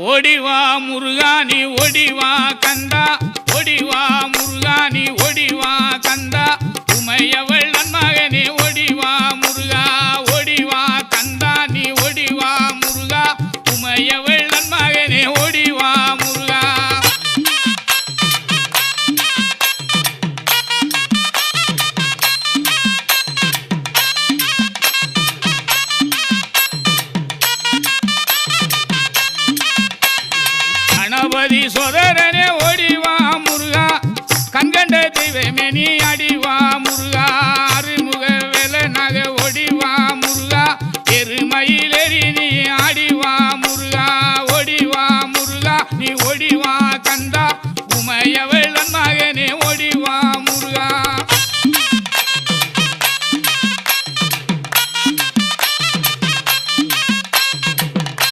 ஓடிவா முருகானி ஓடிவா கந்தா ஓடிவா முருகானி ஓடிவா கந்தா உமையவள் நன்மகனே ஓடிவா முருகா ஓடிவா கந்தா நீ ஓடிவா முருகா உமையவள் நன்மகனே ஓடிவா முருகா கணபதி சோதரனே ஓடிவா முருகா கண்கண்ட தெய்வமே நீ அடி